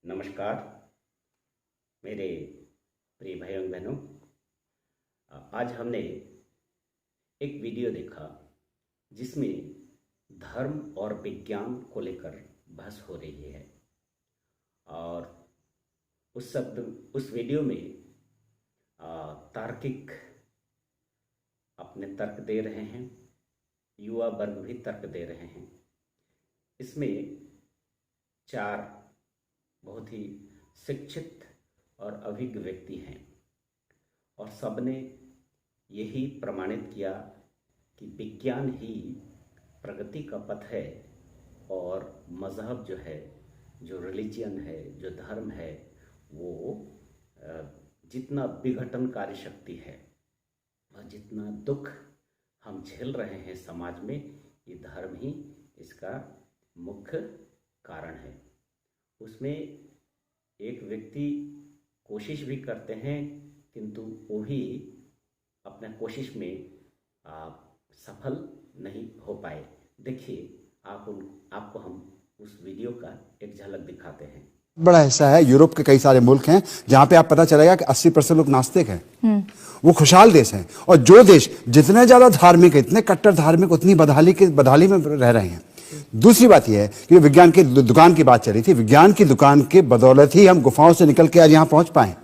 नमस्कार मेरे प्रिय भाइयों बहनों। आज हमने एक वीडियो देखा जिसमें धर्म और विज्ञान को लेकर बहस हो रही है और उस वीडियो में तार्किक अपने तर्क दे रहे हैं, युवा वर्ग भी तर्क दे रहे हैं। इसमें 4 बहुत ही शिक्षित और अभिज्ञ व्यक्ति हैं और सबने यही प्रमाणित किया कि विज्ञान ही प्रगति का पथ है और मज़हब जो है, जो रिलीजन है, जो धर्म है, वो जितना विघटनकारी शक्ति है और जितना दुख हम झेल रहे हैं समाज में, ये धर्म ही इसका मुख्य कारण है। उसमें एक व्यक्ति कोशिश भी करते हैं किंतु वो भी अपने कोशिश में सफल नहीं हो पाए। देखिए, आपको हम उस वीडियो का एक झलक दिखाते हैं। बड़ा हिस्सा है, यूरोप के कई सारे मुल्क हैं जहां पे आप पता चलेगा कि 80% लोग नास्तिक हैं। वो खुशहाल देश हैं और जो देश जितने ज्यादा धार्मिक है, इतने कट्टर धार्मिक, उतनी बदहाली में रह रहे हैं। दूसरी बात यह है कि विज्ञान की दुकान की बात चल रही थी। विज्ञान की दुकान के बदौलत ही हम गुफाओं से निकल के आज यहां पहुंच पाए।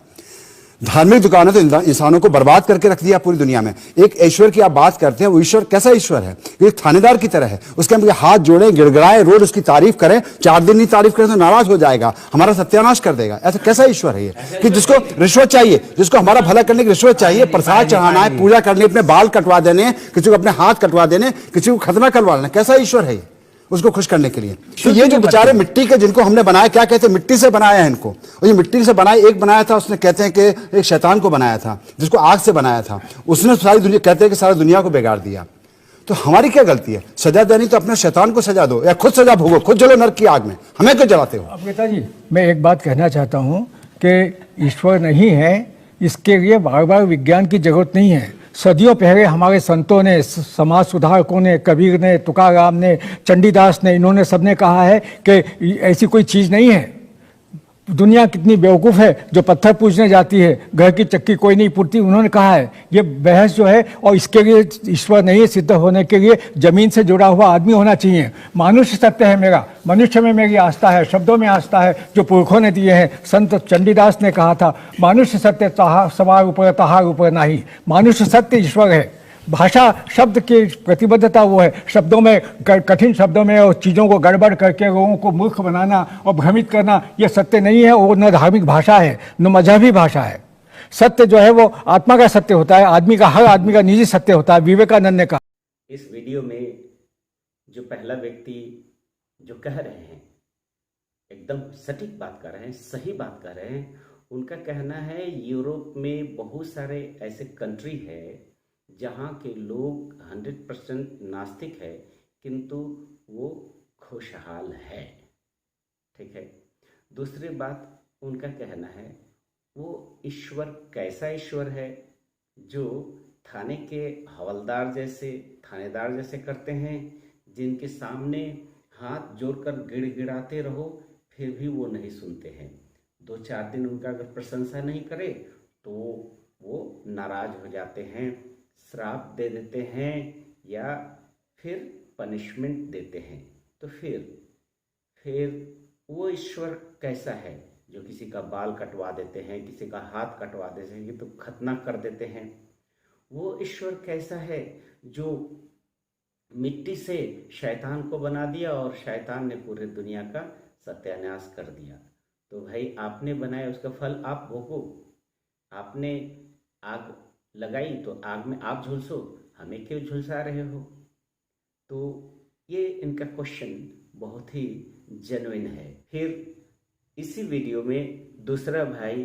धार्मिक दुकानों तो इंसानों को बर्बाद करके रख दिया पूरी दुनिया में। एक ईश्वर की आप बात करते हैं, वो ईश्वर कैसा ईश्वर है? ये थानेदार की तरह है। उसके हम हाथ जोड़ें, गिड़गिड़ाएं, रोज उसकी तारीफ करें, 4 दिन नहीं तारीफ करें तो नाराज हो जाएगा, हमारा सत्यानाश कर देगा। ऐसा कैसा ईश्वर है ये कि जिसको रिश्वत चाहिए, जिसको हमारा भला करने की रिश्वत चाहिए, प्रसाद चढ़ाना है, पूजा करनी, अपने बाल कटवा देने, किसी को अपने हाथ कटवा देने, किसी को खतना करवा लेना। कैसा ईश्वर है ये उसको खुश करने के लिए? तो ये जो बेचारे मिट्टी के जिनको हमने बनाया, क्या कहते हैं, मिट्टी से बनाया है इनको। और ये मिट्टी से बनाया, एक बनाया था उसने, कहते हैं कि एक शैतान को बनाया था जिसको आग से बनाया था, उसने सारी दुनिया, कहते हैं कि सारी दुनिया को बिगाड़ दिया। तो हमारी क्या गलती है? सजा देनी तो अपने शैतान को सजा दो या खुद सजा भोगो, खुद जलो नरक की आग में, हमें क्यों जलाते हो? अब पिताजी, मैं एक बात कहना चाहता हूँ कि ईश्वर नहीं है, इसके लिए बार बार विज्ञान की जरूरत नहीं है। सदियों पहले हमारे संतों ने, समाज सुधारकों ने, कबीर ने, तुकाराम ने, चंडीदास ने, इन्होंने सबने कहा है कि ऐसी कोई चीज़ नहीं है। दुनिया कितनी बेवकूफ़ है जो पत्थर पूजने जाती है, घर की चक्की कोई नहीं पूछती, उन्होंने कहा है। ये बहस जो है, और इसके लिए ईश्वर नहीं सिद्ध होने के लिए ज़मीन से जुड़ा हुआ आदमी होना चाहिए। मानुष्य सत्य है मेरा, मनुष्य में मेरी आस्था है, शब्दों में आस्था है जो पुरखों ने दिए हैं। संत चंडीदास ने कहा था, मानुष्य सत्य सवार ऊपर तहार ऊपर नहीं। मानुष्य सत्य ईश्वर है। भाषा, शब्द की प्रतिबद्धता वो है। शब्दों में, कठिन शब्दों में और चीज़ों को गड़बड़ करके लोगों को मूर्ख बनाना और भ्रमित करना, ये सत्य नहीं है। वो न धार्मिक भाषा है न मजहबी भाषा है। सत्य जो है वो आत्मा का सत्य होता है, आदमी का, हर आदमी का निजी सत्य होता है। विवेकानंद ने कहा। इस वीडियो में जो पहला व्यक्ति जो कह रहे हैं, एकदम सटीक बात कर रहे हैं, सही बात कर रहे हैं। उनका कहना है यूरोप में बहुत सारे ऐसे कंट्री है जहाँ के लोग 100% नास्तिक है किंतु वो खुशहाल है। ठीक है। दूसरी बात उनका कहना है, वो ईश्वर कैसा ईश्वर है जो थाने के हवलदार जैसे, थानेदार जैसे करते हैं, जिनके सामने हाथ जोड़कर गिड़गिड़ाते रहो फिर भी वो नहीं सुनते हैं। 2-4 दिन उनका अगर प्रशंसा नहीं करे तो वो नाराज हो जाते हैं, श्राप दे देते हैं या फिर पनिशमेंट देते हैं। तो फिर वो ईश्वर कैसा है जो किसी का बाल कटवा देते हैं, किसी का हाथ कटवा देते हैं, तो खतना कर देते हैं? वो ईश्वर कैसा है जो मिट्टी से शैतान को बना दिया और शैतान ने पूरे दुनिया का सत्यानाश कर दिया? तो भाई, आपने बनाया, उसका फल आप भोगो। आपने आग लगाई तो आग में आप झुलसो, हमें क्यों झुलसा रहे हो? तो ये इनका क्वेश्चन बहुत ही जेन्युइन है। फिर इसी वीडियो में दूसरा भाई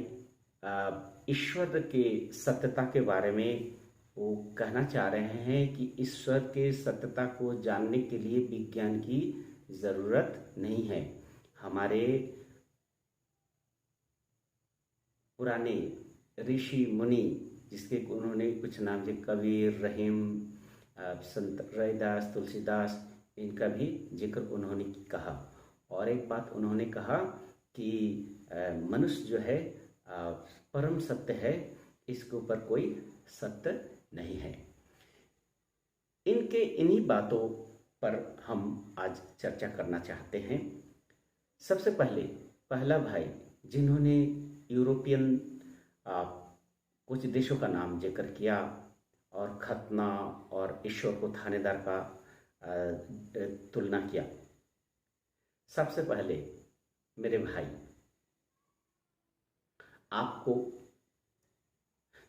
ईश्वर के सत्यता के बारे में वो कहना चाह रहे हैं कि ईश्वर के सत्यता को जानने के लिए विज्ञान की ज़रूरत नहीं है। हमारे पुराने ऋषि मुनि, जिसके उन्होंने कुछ नाम से कबीर, रहीम, संत रैदास, तुलसीदास, इनका भी जिक्र उन्होंने कहा। और एक बात उन्होंने कहा कि मनुष्य जो है परम सत्य है, इसके ऊपर कोई सत्य नहीं है। इनके इन्हीं बातों पर हम आज चर्चा करना चाहते हैं। सबसे पहला भाई जिन्होंने यूरोपियन कुछ देशों का नाम जिक्र किया और खतना और ईश्वर को थानेदार का तुलना किया। सबसे पहले मेरे भाई, आपको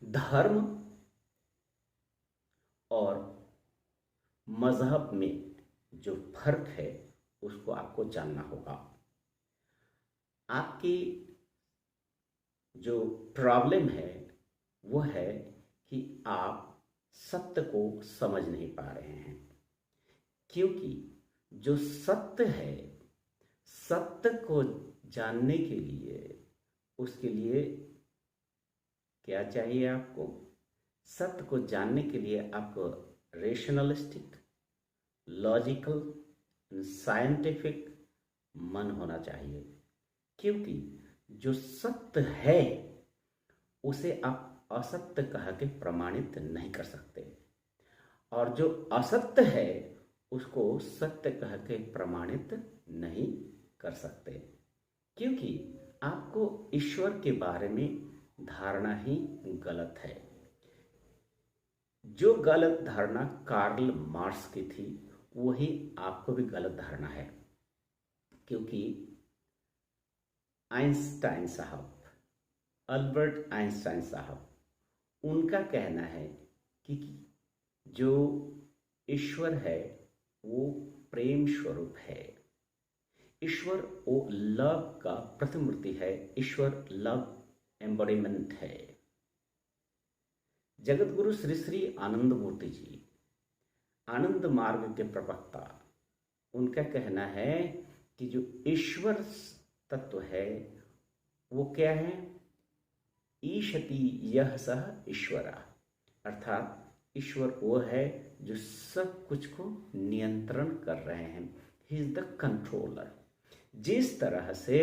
धर्म और मजहब में जो फर्क है उसको आपको जानना होगा। आपकी जो प्रॉब्लम है वो है कि आप सत्य को समझ नहीं पा रहे हैं, क्योंकि जो सत्य है, सत्य को जानने के लिए उसके लिए क्या चाहिए? आपको सत्य को जानने के लिए आपको रेशनलिस्टिक, लॉजिकल, साइंटिफिक मन होना चाहिए, क्योंकि जो सत्य है उसे आप असत्य कह के प्रमाणित नहीं कर सकते, और जो असत्य है उसको सत्य कह के प्रमाणित नहीं कर सकते, क्योंकि आपको ईश्वर के बारे में धारणा ही गलत है। जो गलत धारणा कार्ल मार्क्स की थी वही आपको भी गलत धारणा है, क्योंकि आइंस्टाइन साहब, अल्बर्ट आइंस्टाइन साहब, उनका कहना है कि जो ईश्वर है वो प्रेम स्वरूप है। ईश्वर वो लव का प्रतिमूर्ति है, ईश्वर लव एम्बॉडीमेंट है। जगत गुरु श्री श्री आनंद मूर्ति जी, आनंद मार्ग के प्रवक्ता, उनका कहना है कि जो ईश्वर तत्व है वो क्या है? ईशति यह सह ईश्वरा, अर्थात ईश्वर वो है जो सब कुछ को नियंत्रण कर रहे हैं। He is the controller. जिस तरह से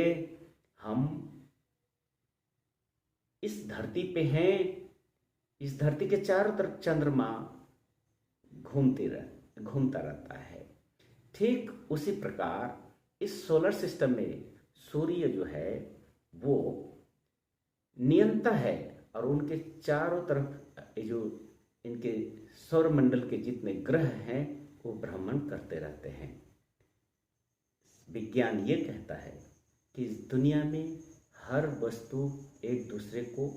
हम इस धरती पे हैं, इस धरती के चारों तरफ चंद्रमा घूमता रहता है, ठीक उसी प्रकार इस सोलर सिस्टम में सूर्य जो है वो नियंता है, और उनके चारों तरफ जो इनके सौरमंडल के जितने ग्रह हैं वो भ्रमण करते रहते हैं। विज्ञान ये कहता है कि इस दुनिया में हर वस्तु एक दूसरे को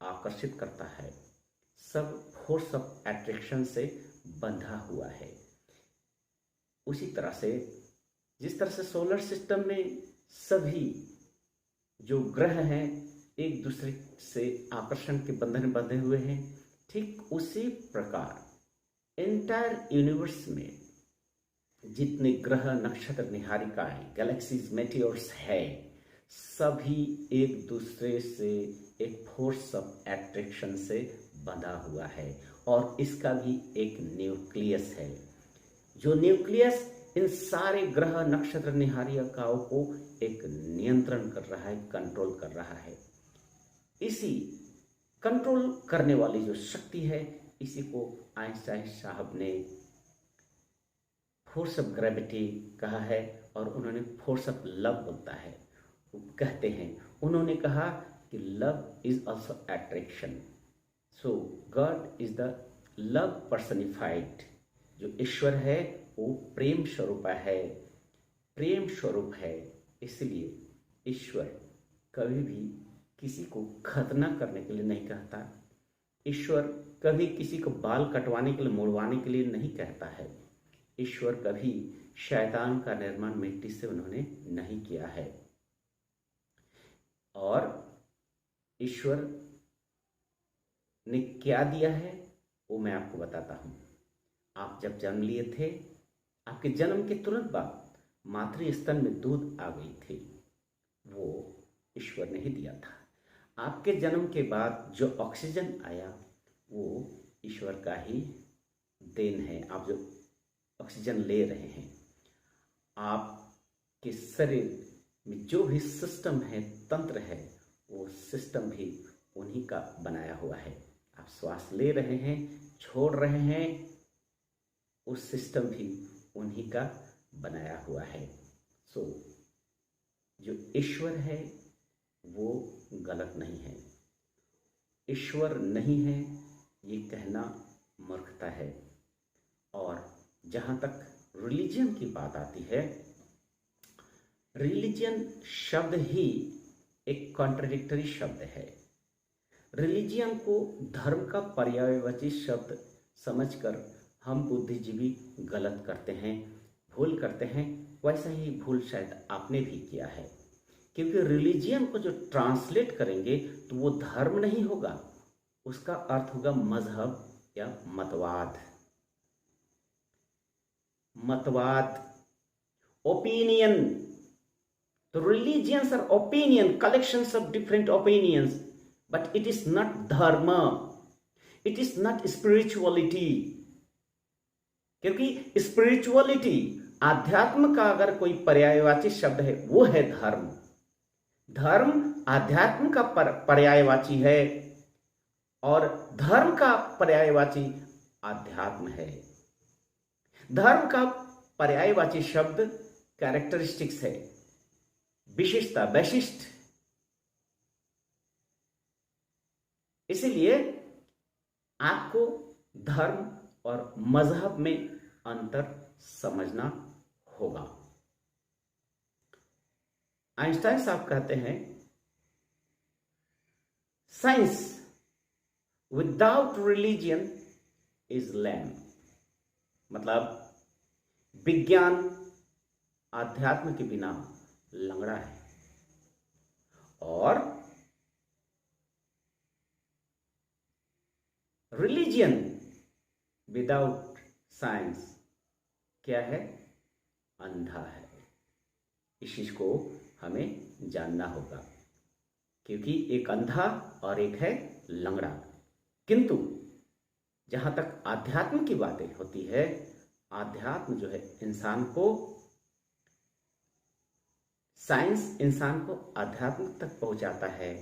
आकर्षित करता है, सब फोर्स ऑफ एट्रैक्शन से बंधा हुआ है। उसी तरह से जिस तरह से सोलर सिस्टम में सभी जो ग्रह हैं एक दूसरे से आकर्षण के बंधन में बंधे हुए हैं, ठीक उसी प्रकार एंटायर यूनिवर्स में जितने ग्रह, नक्षत्र, निहारिकाएं, गैलेक्सीज, मेटियोर्स है, सभी एक दूसरे से एक फोर्स ऑफ एट्रैक्शन से बंधा हुआ है, और इसका भी एक न्यूक्लियस है। जो न्यूक्लियस इन सारे ग्रह, नक्षत्र, निहारिकाओं को एक नियंत्रण कर रहा है, कंट्रोल कर रहा है। इसी कंट्रोल करने वाली जो शक्ति है, इसी को आइंस्टाइन साहब ने फोर्स ऑफ ग्रेविटी कहा है, और उन्होंने फोर्स ऑफ लव बोलता है, कहते हैं। उन्होंने कहा कि love is also attraction, so God is the love personified. जो ईश्वर है वो प्रेम स्वरूप है, प्रेम स्वरूप है। इसलिए ईश्वर कभी भी किसी को खतना करने के लिए नहीं कहता, ईश्वर कभी किसी को बाल कटवाने के लिए, मुड़वाने के लिए नहीं कहता है। ईश्वर कभी शैतान का निर्माण मिट्टी से उन्होंने नहीं किया है। और ईश्वर ने क्या दिया है वो मैं आपको बताता हूं। आप जब जन्म लिए थे, आपके जन्म के तुरंत बाद मातृ स्तन में दूध आ गई थी, वो ईश्वर ने ही दिया था। आपके जन्म के बाद जो ऑक्सीजन आया वो ईश्वर का ही देन है। आप जो ऑक्सीजन ले रहे हैं, आपके शरीर में जो भी सिस्टम है, तंत्र है, वो सिस्टम भी उन्हीं का बनाया हुआ है। आप श्वास ले रहे हैं, छोड़ रहे हैं, उस सिस्टम भी उन्हीं का बनाया हुआ है। सो जो ईश्वर है वो गलत नहीं है। ईश्वर नहीं है ये कहना मूर्खता है। और जहाँ तक रिलीजन की बात आती है, रिलीजन शब्द ही एक कॉन्ट्रडिक्टरी शब्द है। रिलीजन को धर्म का पर्यायवाची शब्द समझकर हम बुद्धिजीवी गलत करते हैं, भूल करते हैं। वैसा ही भूल शायद आपने भी किया है, क्योंकि रिलीजन को जो ट्रांसलेट करेंगे तो वो धर्म नहीं होगा, उसका अर्थ होगा मजहब या मतवाद। मतवाद, ओपिनियन। तो religions are opinion, collections of different opinions, but it is not dharma, it is not spirituality। क्योंकि स्पिरिचुअलिटी, आध्यात्म का अगर कोई पर्यायवाची शब्द है वो है धर्म। धर्म आध्यात्म का पर्यायवाची है और धर्म का पर्यायवाची आध्यात्म है। धर्म का पर्यायवाची शब्द कैरेक्टरिस्टिक्स है, विशिष्टता, वैशिष्ट। इसीलिए आपको धर्म और मजहब में अंतर समझना होगा। आइंस्टाइन साहब कहते हैं, science without religion is lame. मतलब विज्ञान आध्यात्म के बिना लंगड़ा है और रिलीजन विदाउट साइंस क्या है? अंधा है। इस चीज को हमें जानना होगा, क्योंकि एक अंधा और एक है लंगड़ा। किंतु जहां तक आध्यात्म की बातें होती है, आध्यात्म जो है इंसान को, साइंस इंसान को आध्यात्म तक पहुंचाता है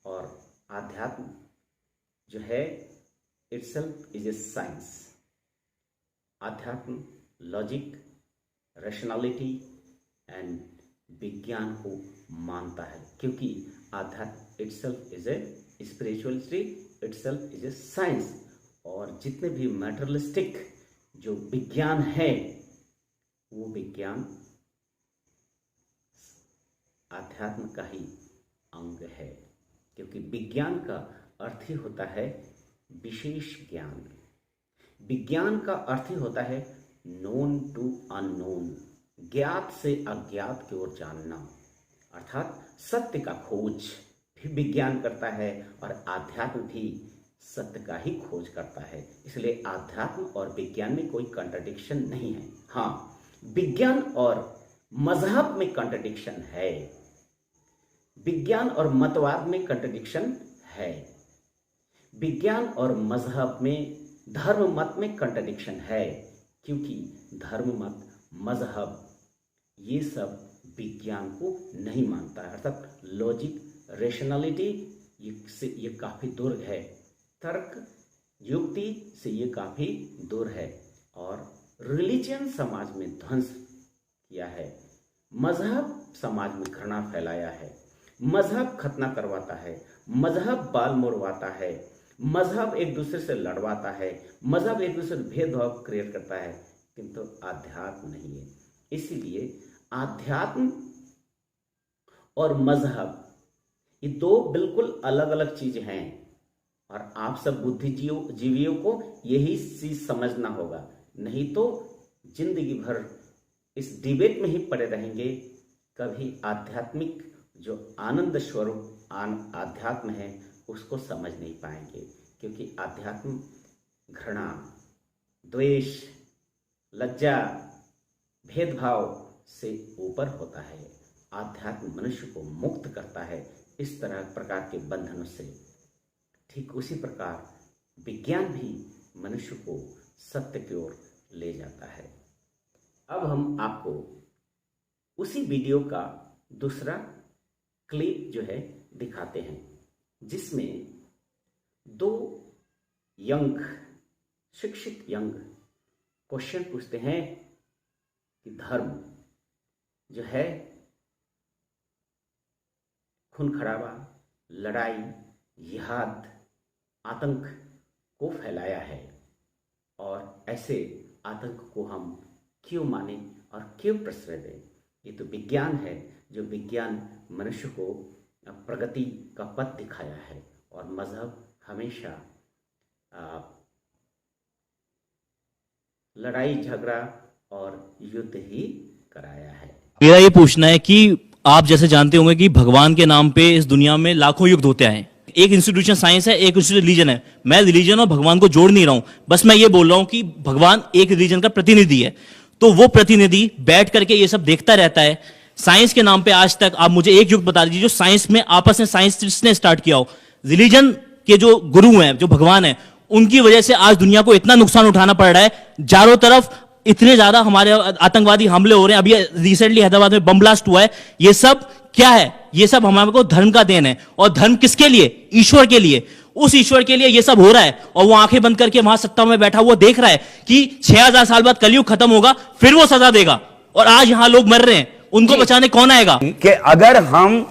और आध्यात्म जो है इटसेल्फ इज ए साइंस। आध्यात्म लॉजिक, रैशनैलिटी एंड विज्ञान को मानता है, क्योंकि आध्यात्म itself is a spirituality, itself is a science. और जितने भी मैटेरियलिस्टिक जो विज्ञान है, वो विज्ञान आध्यात्म का ही अंग है, क्योंकि विज्ञान का अर्थ ही होता है विशेष ज्ञान। विज्ञान का अर्थ ही होता है नोन टू अननोन, ज्ञात से अज्ञात की ओर जानना, अर्थात सत्य का खोज भी विज्ञान करता है और आध्यात्म भी सत्य का ही खोज करता है। इसलिए आध्यात्म और विज्ञान में कोई कंट्राडिक्शन नहीं है। हाँ, विज्ञान और मजहब में कंट्राडिक्शन है, विज्ञान और मतवाद में कंट्राडिक्शन है, विज्ञान और मजहब में, धर्म मत में कंट्राडिक्शन है, क्योंकि धर्म मत, मजहब ये सब विज्ञान को नहीं मानता है। अर्थात लॉजिक, रेशनैलिटी ये काफी दूर है, तर्क युक्ति से ये काफी दूर है। और रिलीजन समाज में ध्वंस किया है, मजहब समाज में घृणा फैलाया है, मजहब खतना करवाता है, मजहब बाल मुड़वाता है, मजहब एक दूसरे से लड़वाता है, मजहब एक दूसरे से भेदभाव क्रिएट करता है, किंतु आध्यात्म नहीं है। इसीलिए आध्यात्म और मजहब ये दो बिल्कुल अलग अलग चीजें हैं और आप सब बुद्धिजीवियों को यही चीज समझना होगा, नहीं तो जिंदगी भर इस डिबेट में ही पड़े रहेंगे। कभी आध्यात्मिक जो आनंद स्वरूप आध्यात्म है उसको समझ नहीं पाएंगे, क्योंकि आध्यात्म घृणा, द्वेष, लज्जा, भेदभाव से ऊपर होता है। आध्यात्म मनुष्य को मुक्त करता है इस तरह प्रकार के बंधनों से। ठीक उसी प्रकार विज्ञान भी मनुष्य को सत्य की ओर ले जाता है। अब हम आपको उसी वीडियो का दूसरा क्लिप जो है दिखाते हैं, जिसमें दो यंग शिक्षित यंग क्वेश्चन पूछते हैं कि धर्म जो है खून खराबा, लड़ाई, जिहाद, आतंक को फैलाया है, और ऐसे आतंक को हम क्यों माने और क्यों प्रश्रय दें। ये तो विज्ञान है, जो विज्ञान मनुष्य को प्रगति का पथ दिखाया है, और मजहब हमेशा लड़ाई झगड़ा और युद्ध ही कराया है। मेरा ये पूछना है कि आप जैसे जानते होंगे कि भगवान के नाम पे इस दुनिया में लाखों युद्ध होते हैं। एक इंस्टीट्यूशन साइंस है, एक इंस्टीट्यूशन रिलीजन है। मैं रिलीजन और भगवान को जोड़ नहीं रहा हूं, बस मैं ये बोल रहा हूं कि भगवान एक रिलीजन का प्रतिनिधि है, तो वो प्रतिनिधि बैठ करके ये सब देखता रहता है। साइंस के नाम पे आज तक आप मुझे एक युग बता दीजिए जो साइंस में आपस में साइंस ने स्टार्ट किया हो। रिलीजन के जो गुरु हैं, जो भगवान है, उनकी वजह से आज दुनिया को इतना नुकसान उठाना पड़ रहा है। चारों तरफ इतने ज्यादा हमारे आतंकवादी हमले हो रहे हैं। अभी रिसेंटली हैदराबाद में बम ब्लास्ट हुआ है। ये सब क्या है? ये सब हमारे को धर्म का देन है। और धर्म किसके लिए? ईश्वर के लिए। उस ईश्वर के लिए ये सब हो रहा है, और वो आंखें बंद करके वहां सत्ता में बैठा हुआ देख रहा है कि 6000 साल बाद कलयुग खत्म होगा, फिर वो सजा देगा। और आज यहां लोग मर रहे हैं, उनको बचाने कौन आएगा? कि अगर हम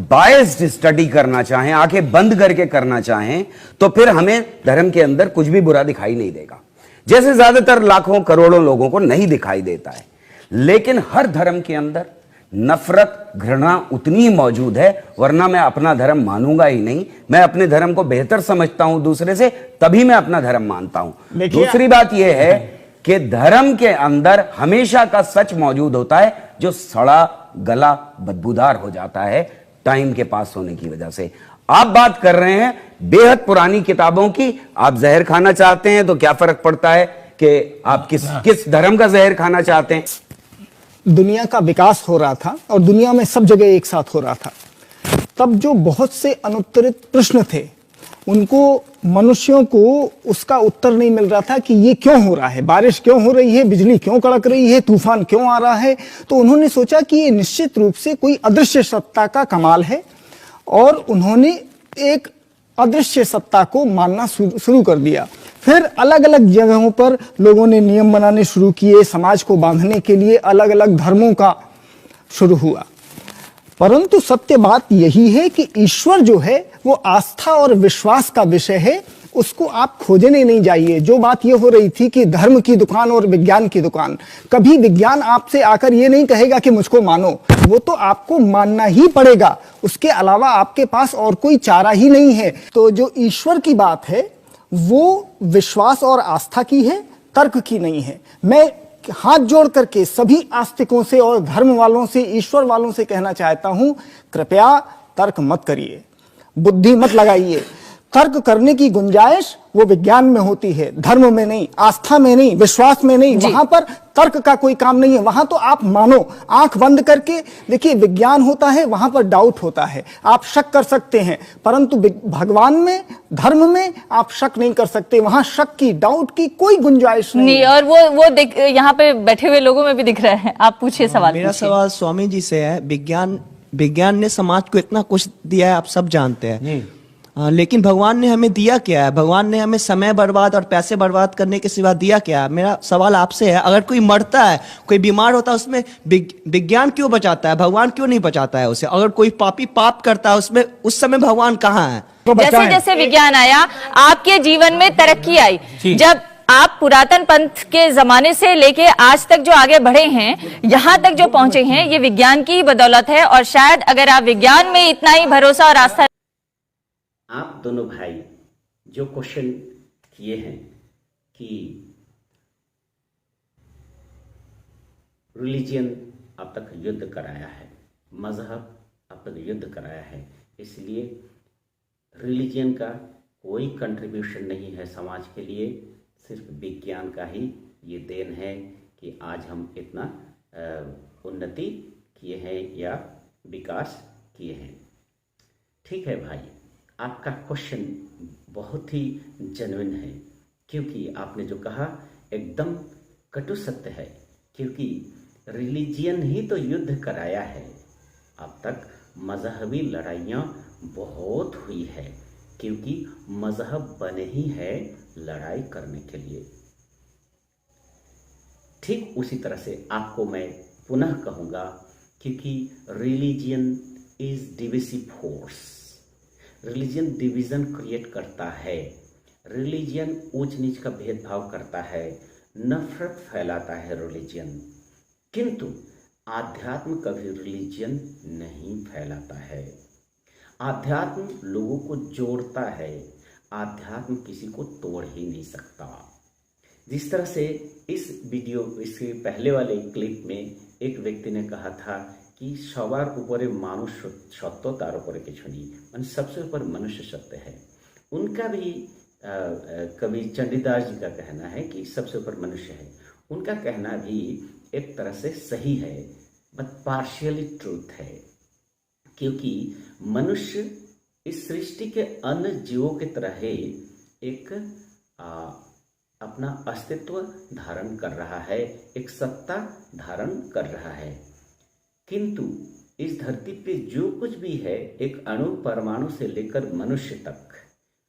बायस्ड स्टडी करना चाहें, आंखें बंद करके करना चाहें, तो फिर हमें धर्म के अंदर कुछ भी बुरा दिखाई नहीं देगा, जैसे ज्यादातर लाखों करोड़ों लोगों को नहीं दिखाई देता है। लेकिन हर धर्म के अंदर नफरत, घृणा उतनी ही मौजूद है, वरना मैं अपना धर्म मानूंगा ही नहीं। मैं अपने धर्म को बेहतर समझता हूं दूसरे से, तभी मैं अपना धर्म मानता हूं। दूसरी बात यह है कि धर्म के अंदर हमेशा का सच मौजूद होता है, जो सड़ा गला बदबूदार हो जाता है टाइम के पास होने की वजह से। आप बात कर रहे हैं बेहद पुरानी किताबों की। आप जहर खाना चाहते हैं तो क्या फर्क पड़ता है कि आप किस धर्म का जहर खाना चाहते हैं। दुनिया का विकास हो रहा था और दुनिया में सब जगह एक साथ हो रहा था। तब जो बहुत से अनुत्तरित प्रश्न थे, उनको मनुष्यों को उसका उत्तर नहीं मिल रहा था कि ये क्यों हो रहा है, बारिश क्यों हो रही है, बिजली क्यों कड़क रही है, तूफान क्यों आ रहा है। तो उन्होंने सोचा कि ये निश्चित रूप से कोई अदृश्य सत्ता का कमाल है, और उन्होंने एक अदृश्य सत्ता को मानना शुरू कर दिया। फिर अलग अलग जगहों पर लोगों ने नियम बनाने शुरू किए, समाज को बांधने के लिए अलग अलग धर्मों का शुरू हुआ। परंतु सत्य बात यही है कि ईश्वर जो है वो आस्था और विश्वास का विषय है, उसको आप खोजने नहीं जाइए। जो बात ये हो रही थी कि धर्म की दुकान और विज्ञान की दुकान, कभी विज्ञान आपसे आकर ये नहीं कहेगा कि मुझको मानो, वो तो आपको मानना ही पड़ेगा। उसके अलावा आपके पास और कोई चारा ही नहीं है। तो जो ईश्वर की बात है वो विश्वास और आस्था की है, तर्क की नहीं है। मैं हाथ जोड़ करके सभी आस्तिकों से और धर्म वालों से, ईश्वर वालों से कहना चाहता हूं, कृपया तर्क मत करिए, बुद्धि मत लगाइए। तर्क करने की गुंजाइश वो विज्ञान में होती है, धर्म में नहीं, आस्था में नहीं, विश्वास में नहीं। वहां पर तर्क का कोई काम नहीं है। वहां तो आप मानो, आंख बंद करके देखिए। विज्ञान होता है, वहां पर डाउट होता है, आप शक कर सकते हैं, परंतु भगवान में, धर्म में आप शक नहीं कर सकते। वहां शक की, डाउट की कोई गुंजाइश नहीं। और वो यहाँ पे बैठे हुए लोगों में भी दिख रहा है। आप पूछिए सवाल। मेरा सवाल स्वामी जी से है। विज्ञान ने समाज को इतना कुछ दिया है, आप सब जानते हैं, लेकिन भगवान ने हमें दिया क्या है? भगवान ने हमें समय बर्बाद और पैसे बर्बाद करने के सिवा दिया क्या है? मेरा सवाल आपसे है, अगर कोई मरता है, कोई बीमार होता है, उसमें विज्ञान क्यों बचाता है? भगवान क्यों नहीं बचाता है उसे? अगर कोई पापी पाप करता है, उसमें उस समय भगवान कहां है? जैसे जैसे विज्ञान आया, आपके जीवन में तरक्की आई। जब आप पुरातन पंथ के जमाने से लेके आज तक जो आगे बढ़े हैं, यहाँ तक जो पहुंचे हैं, ये विज्ञान की बदौलत है। और शायद अगर आप विज्ञान में इतना ही भरोसा और आस्था, आप दोनों भाई जो क्वेश्चन किए हैं कि रिलीजियन अब तक युद्ध कराया है, मजहब अब तक युद्ध कराया है, इसलिए रिलीजियन का कोई कंट्रीब्यूशन नहीं है समाज के लिए, सिर्फ विज्ञान का ही ये देन है कि आज हम इतना उन्नति किए हैं या विकास किए हैं। ठीक है भाई, आपका क्वेश्चन बहुत ही जेन्युइन है, क्योंकि आपने जो कहा एकदम कटु सत्य है। क्योंकि रिलीजियन ही तो युद्ध कराया है, अब तक मजहबी लड़ाइयाँ बहुत हुई है, क्योंकि मजहब बने ही है लड़ाई करने के लिए। ठीक उसी तरह से आपको मैं पुनः कहूँगा, क्योंकि religion is divisive force. Religion division create करता है, रिलीजियन ऊंच नीच का भेदभाव करता है, नफरत फैलाता है रिलीजियन। किंतु आध्यात्म कभी रिलीजियन नहीं फैलाता है। आध्यात्म लोगों को जोड़ता है, आध्यात्म किसी को तोड़ ही नहीं सकता। जिस तरह से इस वीडियो, इसके पहले वाले क्लिप में एक व्यक्ति ने कहा था कि सवार ऊपर मानुष सत्य तार ऊपर কিছু नहीं, मान सबसे ऊपर मनुष्य सत्य है। उनका भी कवि चंडीदास जी का कहना है कि सबसे ऊपर मनुष्य है। उनका कहना भी एक तरह से सही है, बट पार्शियली ट्रूथ है, क्योंकि मनुष्य इस सृष्टि के अन्य जीवों की तरह ही एक अपना अस्तित्व धारण कर रहा है, एक सत्ता धारण कर रहा है। किंतु इस धरती पे जो कुछ भी है, एक अणु परमाणु से लेकर मनुष्य तक,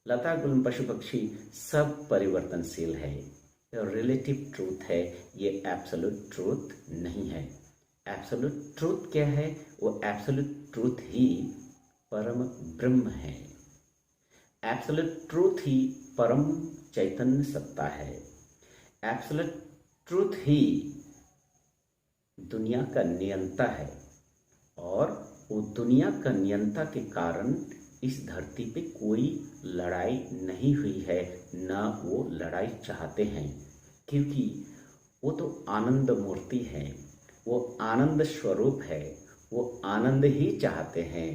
लता गुल्म पशु पक्षी सब परिवर्तनशील है। रिलेटिव ट्रूथ है, ये एब्सोल्यूट ट्रूथ नहीं है। एब्सोल्यूट ट्रूथ क्या है? वो एब्सोल्यूट ट्रूथ ही परम ब्रह्म है। एब्सोल्यूट ट्रूथ ही परम चैतन्य सत्ता है। एब्सोल्यूट ट्रूथ ही दुनिया का नियंता है, और वो दुनिया का नियंता के कारण इस धरती पे कोई लड़ाई नहीं हुई है, ना वो लड़ाई चाहते हैं, क्योंकि वो तो आनंद मूर्ति है, वो आनंद स्वरूप है, वो आनंद ही चाहते हैं।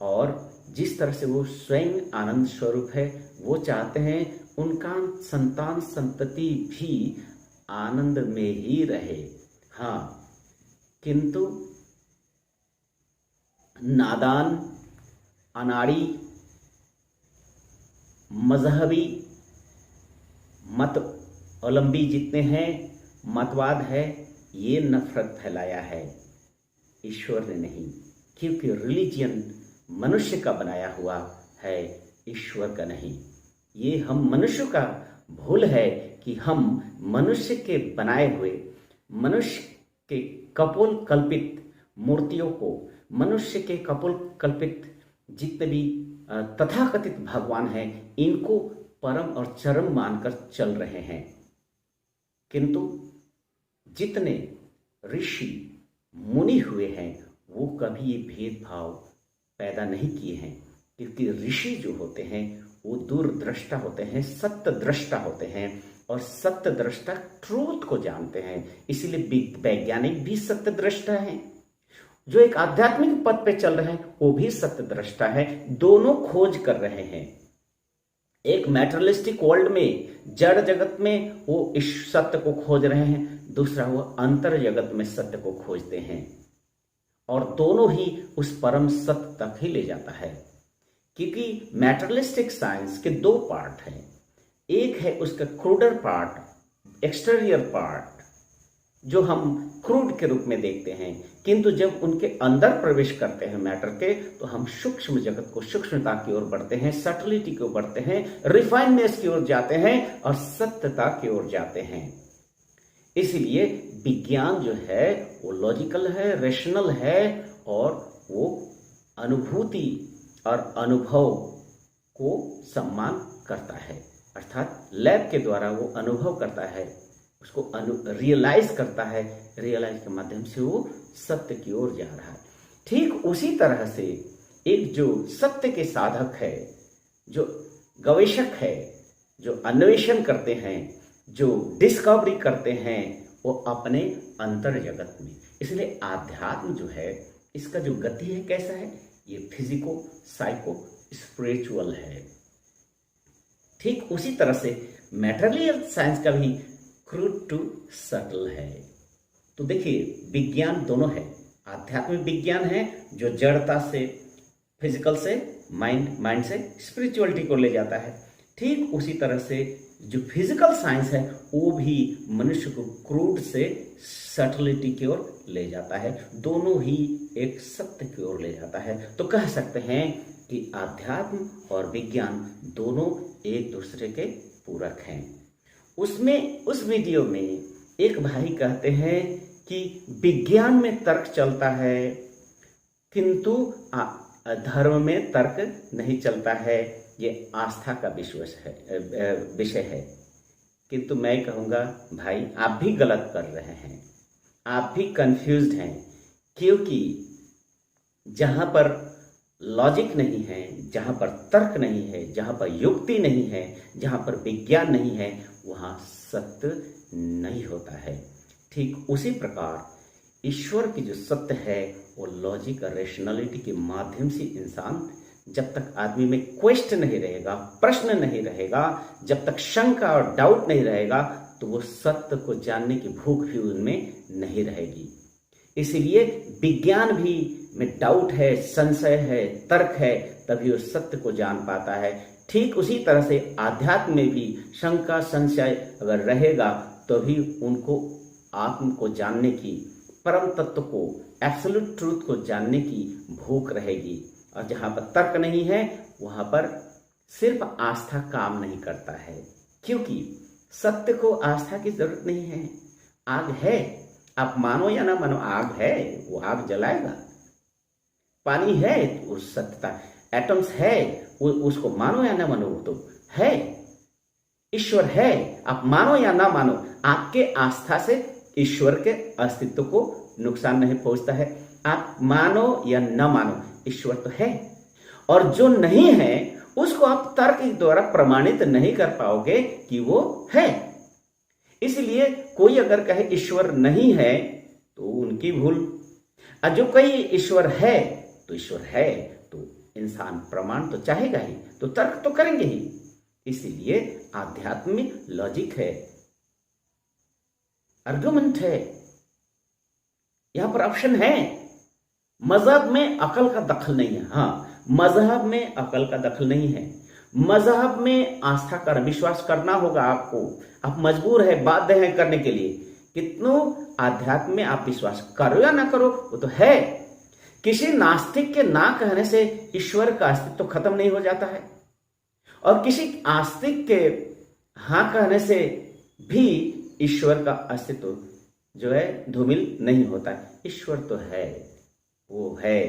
और जिस तरह से वो स्वयं आनंद स्वरूप है, वो चाहते हैं उनका संतान संतति भी आनंद में ही रहे। हाँ, किंतु नादान, अनाड़ी, मजहबी मत अवलंबी जितने हैं, मतवाद है, ये नफरत फैलाया है, ईश्वर ने नहीं। क्योंकि रिलीजियन मनुष्य का बनाया हुआ है, ईश्वर का नहीं। ये हम मनुष्य का भूल है कि हम मनुष्य के बनाए हुए, मनुष्य के कपोल कल्पित मूर्तियों को, मनुष्य के कपोल कल्पित जितने भी तथाकथित भगवान हैं, इनको परम और चरम मानकर चल रहे हैं। किंतु जितने ऋषि मुनि हुए हैं, वो कभी ये भेदभाव पैदा नहीं किए हैं, क्योंकि ऋषि जो होते हैं वो दूरदृष्टा होते हैं, सत्य दृष्टा होते हैं, और सत्य दृष्टा ट्रूथ को जानते हैं। इसीलिए वैज्ञानिक भी सत्य दृष्टा हैं, जो एक आध्यात्मिक पथ पे चल रहे हैं वो भी सत्य दृष्टा है। दोनों खोज कर रहे हैं। एक मैटेरियलिस्टिक वर्ल्ड में, जड़ जगत में वो इस सत्य को खोज रहे हैं, दूसरा वो अंतर जगत में सत्य को खोजते हैं, और दोनों ही उस परम सत्य तक ही ले जाता है। क्योंकि मैटेरियलिस्टिक साइंस के दो पार्ट हैं। एक है उसका क्रूडर पार्ट, एक्सटीरियर पार्ट, जो हम क्रूड के रूप में देखते हैं, किंतु जब उनके अंदर प्रवेश करते हैं मैटर के, तो हम सूक्ष्म जगत को, सूक्ष्मता की ओर बढ़ते हैं, सटलिटी की ओर बढ़ते हैं, रिफाइननेस की ओर जाते हैं, और सत्यता की ओर जाते हैं। इसलिए विज्ञान जो है वो लॉजिकल है, रेशनल है, और वो अनुभूति और अनुभव को सम्मान करता है। अर्थात लैब के द्वारा वो अनुभव करता है, उसको रियलाइज करता है, रियलाइज के माध्यम से वो सत्य की ओर जा रहा है। ठीक उसी तरह से एक जो सत्य के साधक है, जो गवेषक है, जो अन्वेषण करते हैं, जो डिस्कवरी करते हैं, वो अपने अंतर जगत में। इसलिए आध्यात्म जो है, इसका जो गति है कैसा है, ये फिजिको साइको स्पिरिचुअल है। ठीक उसी तरह से मैटेरियल साइंस का भी क्रूड टू सटल है। तो देखिए, विज्ञान दोनों है। आध्यात्मिक विज्ञान है जो जड़ता से, फिजिकल से, माइंड से स्पिरिचुअलिटी को ले जाता है। ठीक उसी तरह से जो फिजिकल साइंस है वो भी मनुष्य को क्रूड से सटलिटी की ओर ले जाता है, दोनों ही एक सत्य की ओर ले जाता है। तो कह सकते हैं कि आध्यात्म और विज्ञान दोनों एक दूसरे के पूरक हैं। उसमें उस वीडियो में एक भाई कहते हैं कि विज्ञान में तर्क चलता है किंतु धर्म में तर्क नहीं चलता है, ये आस्था का विषय है। किंतु मैं कहूँगा भाई आप भी गलत कर रहे हैं, आप भी कंफ्यूज्ड हैं, क्योंकि जहाँ पर लॉजिक नहीं है, जहाँ पर तर्क नहीं है, जहाँ पर युक्ति नहीं है, जहाँ पर विज्ञान नहीं है, वहाँ सत्य नहीं होता है। ठीक उसी प्रकार ईश्वर की जो सत्य है वो लॉजिक और रेशनलिटी के माध्यम से इंसान, जब तक आदमी में क्वेश्चन नहीं रहेगा, प्रश्न नहीं रहेगा, जब तक शंका और डाउट नहीं रहेगा, तो वो सत्य को जानने की भूख भी उनमें नहीं रहेगी। इसलिए विज्ञान भी में डाउट है, संशय है, तर्क है, तभी वो सत्य को जान पाता है। ठीक उसी तरह से आध्यात्म में भी शंका संशय अगर रहेगा तो भी उनको आत्म को जानने की, परम तत्व को, एब्सोल्यूट ट्रूथ को जानने की भूख रहेगी। और जहाँ पर तर्क नहीं है वहाँ पर सिर्फ आस्था काम नहीं करता है, क्योंकि सत्य को आस्था की जरूरत नहीं है। आग है, आप मानो या ना मानो, आग है, वो आग जलाएगा। पानी है तो सत्यता, एटम्स है, उसको मानो या ना मानो वो तो है। ईश्वर है, आप मानो या ना मानो, आपके आस्था से ईश्वर के अस्तित्व को नुकसान नहीं पहुंचता है। आप मानो या न मानो, ईश्वर तो है, और जो नहीं है उसको आप तर्क के द्वारा प्रमाणित नहीं कर पाओगे कि वो है। इसलिए कोई अगर कहे ईश्वर नहीं है तो उनकी भूल, और जो कहे ईश्वर है तो ईश्वर है, तो इंसान प्रमाण तो चाहेगा ही, तो तर्क तो करेंगे ही। इसीलिए आध्यात्म में लॉजिक है, आर्गुमेंट है, यहां पर ऑप्शन है। मजहब में अकल का दखल नहीं है। हाँ, मजहब में अकल का दखल नहीं है। मजहब में आस्था कर, विश्वास करना होगा आपको, आप मजबूर है, बाध्य हैं करने के लिए। कितनों आध्यात्म में आप विश्वास करो या ना करो, वो तो है। किसी नास्तिक के ना कहने से ईश्वर का अस्तित्व तो खत्म नहीं हो जाता है, और किसी आस्तिक के हाँ कहने से भी ईश्वर का अस्तित्व जो है धूमिल नहीं होता है। ईश्वर तो है, वो है,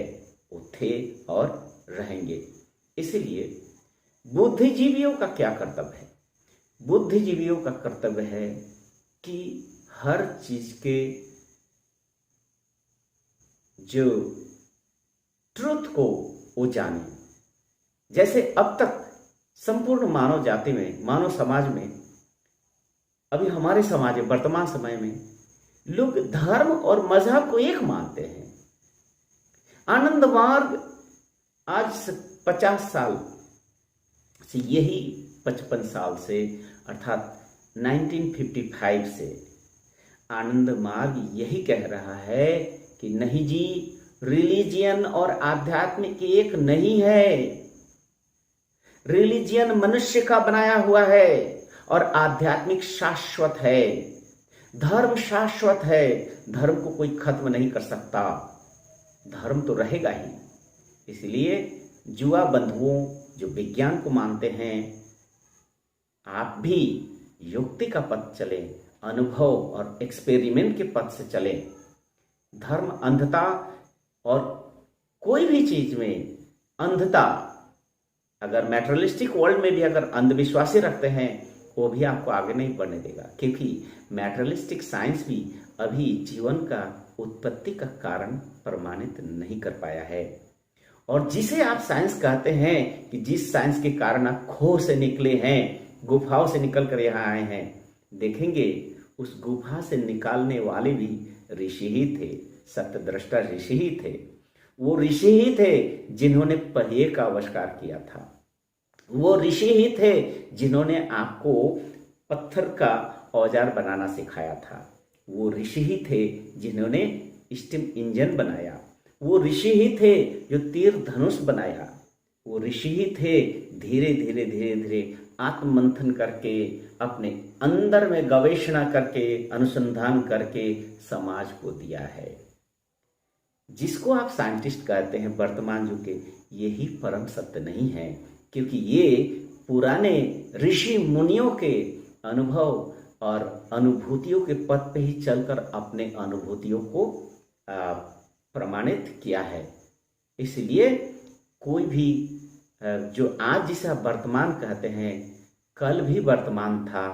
वो थे और रहेंगे। इसलिए बुद्धिजीवियों का क्या कर्तव्य है? बुद्धिजीवियों का कर्तव्य है कि हर चीज के जो ट्रुथ को वो जाने। जैसे अब तक संपूर्ण मानव जाति में, मानव समाज में, अभी हमारे समाज में वर्तमान समय में लोग धर्म और मजहब को एक मानते हैं। आनंद मार्ग आज से 50 साल से, यही 55 साल से, अर्थात 1955 से आनंद मार्ग यही कह रहा है कि नहीं जी, रिलीजियन और आध्यात्मिक एक नहीं है। रिलीजियन मनुष्य का बनाया हुआ है और आध्यात्मिक शाश्वत है। धर्म शाश्वत है, धर्म को कोई खत्म नहीं कर सकता, धर्म तो रहेगा ही। इसलिए जुआ बंधुओं जो विज्ञान को मानते हैं, आप भी युक्ति का पथ चले, अनुभव और एक्सपेरिमेंट के पथ से चले। धर्म अंधता, और कोई भी चीज में अंधता, अगर मैटेरियलिस्टिक वर्ल्ड में भी अगर अंधविश्वासी रखते हैं, वो भी आपको आगे नहीं बढ़ने देगा, क्योंकि मैटेरियलिस्टिक साइंस भी अभी जीवन का उत्पत्ति का कारण प्रमाणित नहीं कर पाया है। और जिसे आप साइंस कहते हैं, कि जिस साइंस के कारण आप खो से निकले हैं, गुफाओं से निकल कर यहाँ आए हैं, देखेंगे उस गुफा से निकालने वाले भी ऋषि ही थे, सत्यद्रष्टा ऋषि ही थे। वो ऋषि ही थे जिन्होंने पहिए का आविष्कार किया था। वो ऋषि ही थे जिन्होंने आपको पत्थर का औजार बनाना सिखाया था। वो ऋषि ही थे जिन्होंने स्टीम इंजन बनाया। वो ऋषि ही थे जो तीर धनुष बनाया। वो ऋषि ही थे धीरे धीरे धीरे धीरे आत्ममंथन करके, अपने अंदर में गवेषणा करके, अनुसंधान करके समाज को दिया है। जिसको आप साइंटिस्ट कहते हैं वर्तमान युग के, यही परम सत्य नहीं है, क्योंकि ये पुराने ऋषि मुनियों के अनुभव और अनुभूतियों के पथ पे ही चलकर अपने अनुभूतियों को प्रमाणित किया है। इसलिए कोई भी जो आज जिसे आप वर्तमान कहते हैं, कल भी वर्तमान था,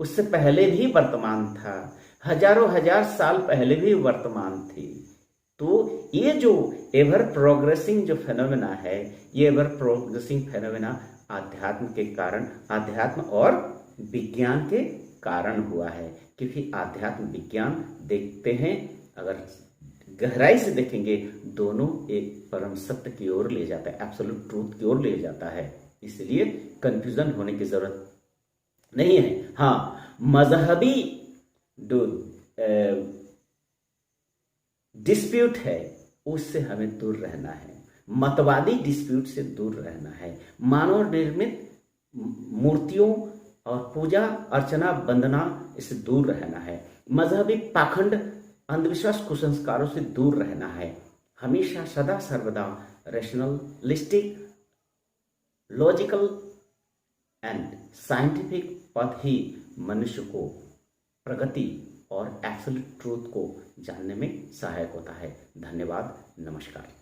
उससे पहले भी वर्तमान था, हजारों हजार साल पहले भी वर्तमान थी। तो ये जो एवर प्रोग्रेसिंग जो फेनोमेना है, ये एवर प्रोग्रेसिंग फेनोमेना आध्यात्म के कारण, आध्यात्म और विज्ञान के कारण हुआ है। क्योंकि आध्यात्म विज्ञान देखते हैं, अगर गहराई से देखेंगे, दोनों एक परम सत्य की ओर ले जाता है, एब्सोल्यूट ट्रूथ की ओर ले जाता है। इसलिए कंफ्यूजन होने की जरूरत नहीं है। हाँ, मजहबी जो डिस्प्यूट है उससे हमें दूर रहना है, मतवादी डिस्प्यूट से दूर रहना है, मानव निर्मित मूर्तियों और पूजा अर्चना वंदना इससे दूर रहना है, मजहबी पाखंड अंधविश्वास कुसंस्कारों से दूर रहना है। हमेशा सदा सर्वदा रैशनलिस्टिक, लॉजिकल एंड साइंटिफिक पथ ही मनुष्य को प्रगति और एब्सोल्यूट ट्रूथ को जानने में सहायक होता है। धन्यवाद, नमस्कार।